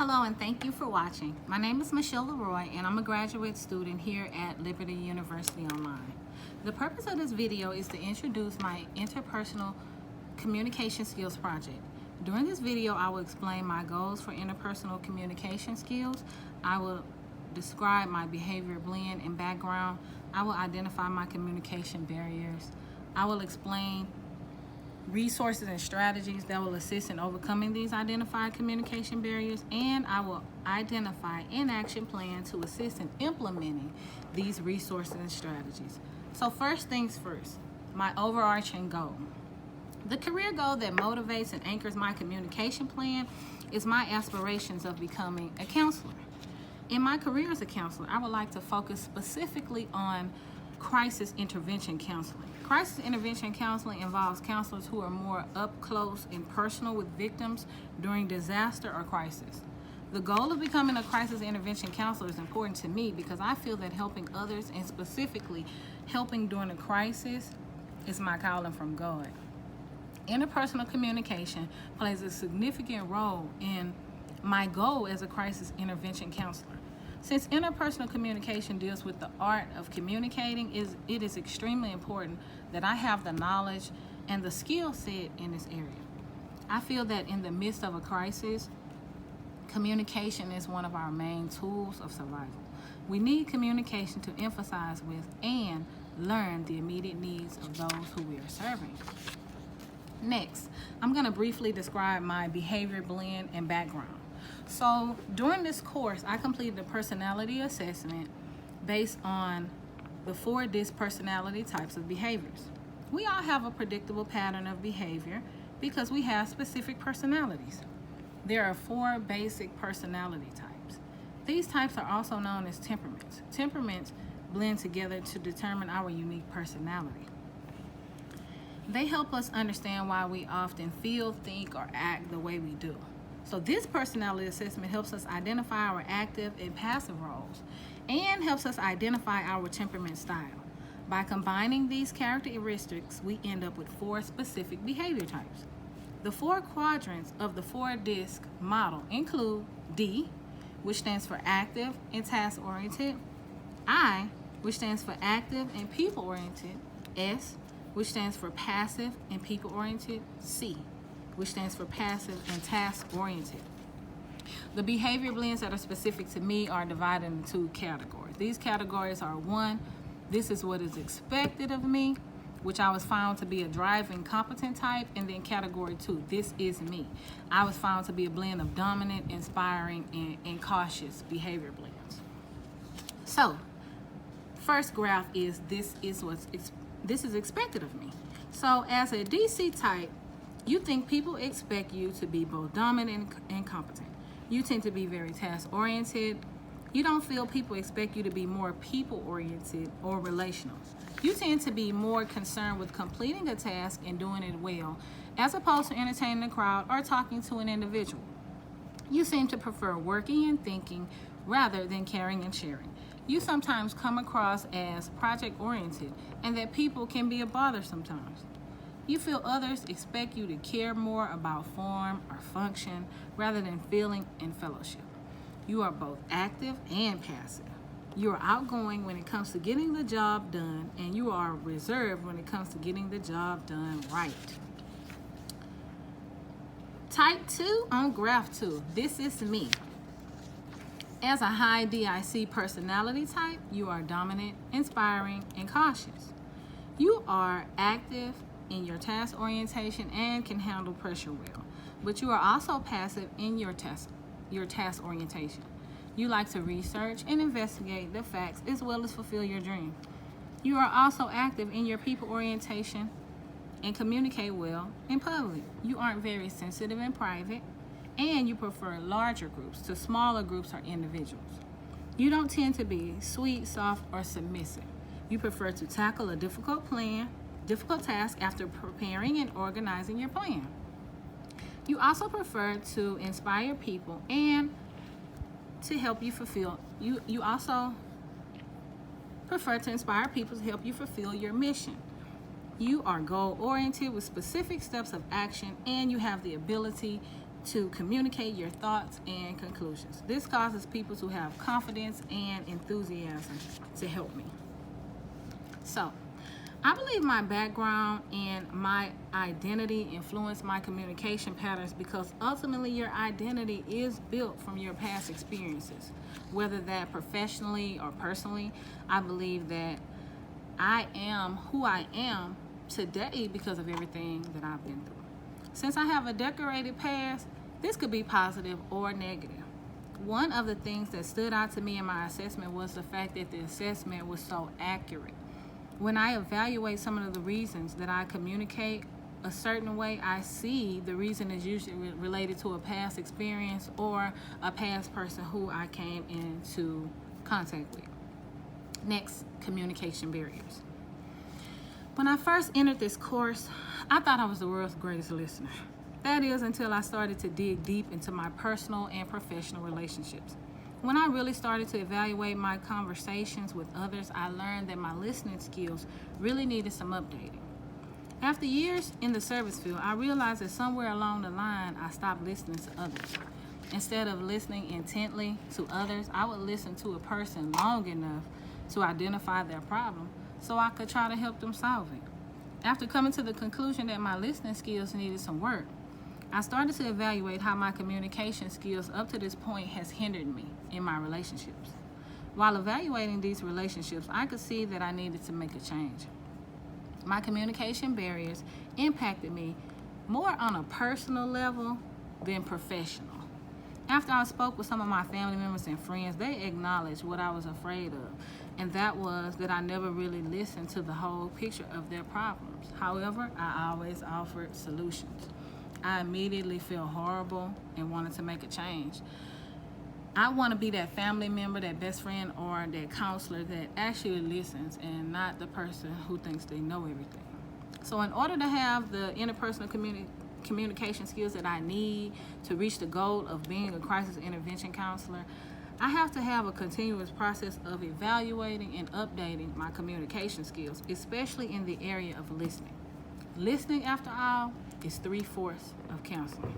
Hello and thank you for watching. My name is Michelle Leroy and I'm a graduate student here at Liberty University Online. The purpose of this video is to introduce my interpersonal communication skills project. During this video, I will explain my goals for interpersonal communication skills. I will describe my behavior blend and background. I will identify my communication barriers. I will explain resources and strategies that will assist in overcoming these identified communication barriers, and I will identify an action plan to assist in implementing these resources and strategies. So first things first, my overarching goal. The career goal that motivates and anchors my communication plan is my aspirations of becoming a counselor. In my career as a counselor, I would like to focus specifically on crisis intervention counseling. Crisis intervention counseling involves counselors who are more up close and personal with victims during disaster or crisis. The goal of becoming a crisis intervention counselor is important to me because I feel that helping others, and specifically helping during a crisis, is my calling from God. Interpersonal communication plays a significant role in my goal as a crisis intervention counselor. Since interpersonal communication deals with the art of communicating, it is extremely important that I have the knowledge and the skill set in this area. I feel that in the midst of a crisis, communication is one of our main tools of survival. We need communication to emphasize with and learn the immediate needs of those who we are serving. Next, I'm going to briefly describe my behavior blend and background. So during this course, I completed a personality assessment based on the 4 DISC personality types of behaviors. We all have a predictable pattern of behavior because we have specific personalities. There are 4 basic personality types. These types are also known as temperaments. Temperaments blend together to determine our unique personality. They help us understand why we often feel, think, or act the way we do. So this personality assessment helps us identify our active and passive roles and helps us identify our temperament style. By combining these characteristics, we end up with 4 specific behavior types. The 4 quadrants of the 4 DISC model include D, which stands for active and task-oriented, I, which stands for active and people-oriented, S, which stands for passive and people-oriented, C, which stands for passive and task-oriented. The behavior blends that are specific to me are divided into 2 categories. These categories are 1, this is what is expected of me, which I was found to be a driving, competent type, and then category 2, this is me. I was found to be a blend of dominant, inspiring, and cautious behavior blends. So, first graph is this is expected of me. So as a DC type, you think people expect you to be both dominant and competent. You tend to be very task-oriented. You don't feel people expect you to be more people-oriented or relational. You tend to be more concerned with completing a task and doing it well, as opposed to entertaining the crowd or talking to an individual. You seem to prefer working and thinking rather than caring and sharing. You sometimes come across as project-oriented and that people can be a bother sometimes. You feel others expect you to care more about form or function rather than feeling and fellowship. You are both active and passive. You are outgoing when it comes to getting the job done, and you are reserved when it comes to getting the job done right. Type 2 on graph 2. This is me. As a high DIC personality type, you are dominant, inspiring, and cautious. You are active in your task orientation and can handle pressure well, but you are also passive in your task orientation. You like to research and investigate the facts as well as fulfill your dream. You are also active in your people orientation and communicate well in public. You aren't very sensitive in private, and you prefer larger groups to smaller groups or individuals. You don't tend to be sweet, soft, or submissive. You prefer to tackle a difficult task after preparing and organizing your plan. You also prefer to inspire people and to help you fulfill. You also prefer to inspire people to help you fulfill your mission. You are goal-oriented with specific steps of action, and you have the ability to communicate your thoughts and conclusions. This causes people to have confidence and enthusiasm to help me. So, I believe my background and my identity influence my communication patterns because ultimately your identity is built from your past experiences. Whether that professionally or personally, I believe that I am who I am today because of everything that I've been through. Since I have a decorated past, this could be positive or negative. One of the things that stood out to me in my assessment was the fact that the assessment was so accurate. When I evaluate some of the reasons that I communicate a certain way, I see the reason is usually related to a past experience or a past person who I came into contact with. Next, communication barriers. When I first entered this course, I thought I was the world's greatest listener. That is until I started to dig deep into my personal and professional relationships. When I really started to evaluate my conversations with others, I learned that my listening skills really needed some updating. After years in the service field, I realized that somewhere along the line, I stopped listening to others. Instead of listening intently to others, I would listen to a person long enough to identify their problem so I could try to help them solve it. After coming to the conclusion that my listening skills needed some work, I started to evaluate how my communication skills up to this point has hindered me in my relationships. While evaluating these relationships, I could see that I needed to make a change. My communication barriers impacted me more on a personal level than professional. After I spoke with some of my family members and friends, they acknowledged what I was afraid of, and that was that I never really listened to the whole picture of their problems. However, I always offered solutions. I immediately felt horrible and wanted to make a change. I want to be that family member, that best friend, or that counselor that actually listens and not the person who thinks they know everything. So in order to have the interpersonal communication skills that I need to reach the goal of being a crisis intervention counselor, I have to have a continuous process of evaluating and updating my communication skills, especially in the area of listening. Listening, after all, is 3/4 of counseling.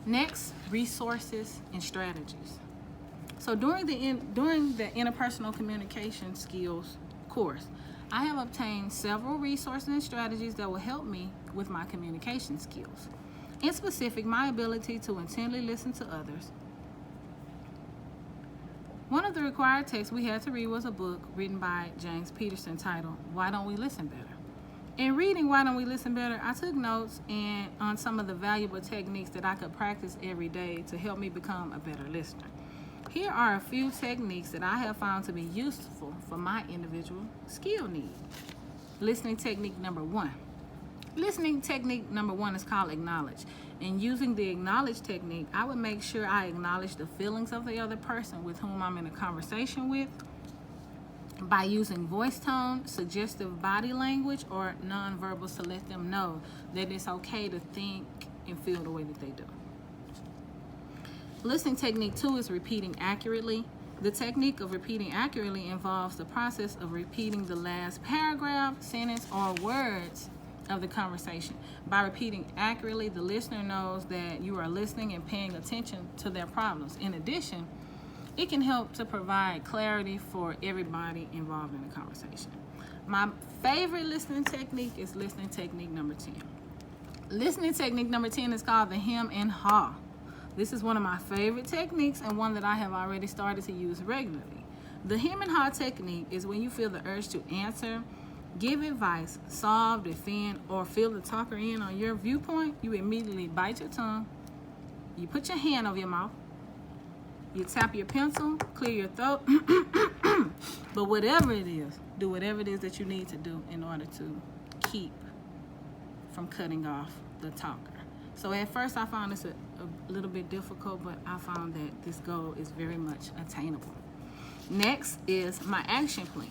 Next, resources and strategies. So during the interpersonal communication skills course, I have obtained several resources and strategies that will help me with my communication skills. In specific, my ability to intently listen to others. One of the required texts we had to read was a book written by James Peterson titled, Why Don't We Listen Better? In reading Why Don't We Listen Better, I took notes on some of the valuable techniques that I could practice every day to help me become a better listener. Here are a few techniques that I have found to be useful for my individual skill need. Listening technique number 1. Listening technique number 1 is called acknowledge. And using the acknowledge technique, I would make sure I acknowledge the feelings of the other person with whom I'm in a conversation with by using voice tone, suggestive body language, or nonverbals to let them know that it's okay to think and feel the way that they do. Listening technique 2 is repeating accurately. The technique of repeating accurately involves the process of repeating the last paragraph, sentence, or words of the conversation. By repeating accurately, the listener knows that you are listening and paying attention to their problems. In addition, it can help to provide clarity for everybody involved in the conversation. My favorite listening technique is listening technique number 10. Listening technique number 10 is called the hem and haw. This is one of my favorite techniques and one that I have already started to use regularly. The hem and haw technique is when you feel the urge to answer, give advice, solve, defend, or fill the talker in on your viewpoint. You immediately bite your tongue, you put your hand over your mouth, you tap your pencil, clear your throat, but whatever it is, do whatever it is that you need to do in order to keep from cutting off the talker. So at first I found this a little bit difficult, but I found that this goal is very much attainable. Next is my action plan.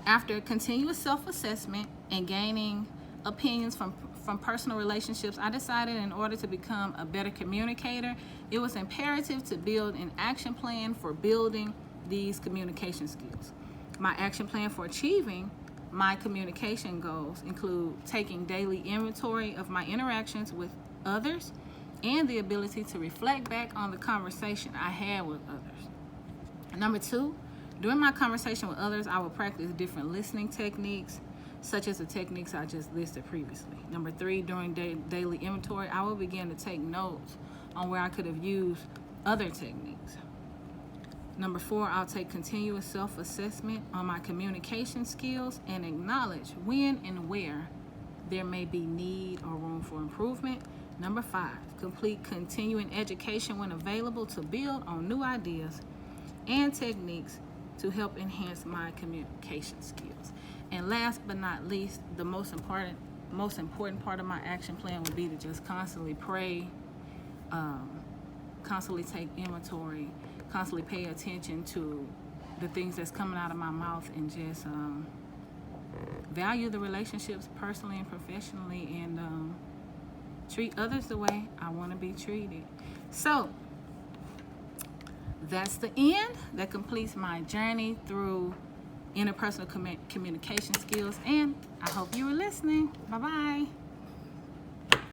After continuous self-assessment and gaining opinions from personal relationships, I decided in order to become a better communicator, it was imperative to build an action plan for building these communication skills. My action plan for achieving my communication goals include taking daily inventory of my interactions with others, and the ability to reflect back on the conversation I had with others. Number 2, during my conversation with others, I will practice different listening techniques, such as the techniques I just listed previously. Number 3, during daily inventory, I will begin to take notes on where I could have used other techniques. Number 4, I'll take continuous self-assessment on my communication skills and acknowledge when and where there may be need or room for improvement. Number 5, complete continuing education when available to build on new ideas and techniques to help enhance my communication skills. And last but not least, the most important part of my action plan would be to just constantly pray, constantly take inventory, constantly pay attention to the things that's coming out of my mouth, and just value the relationships personally and professionally, and treat others the way I want to be treated. So that's the end. That completes my journey through interpersonal communication skills, and I hope you were listening. Bye-bye.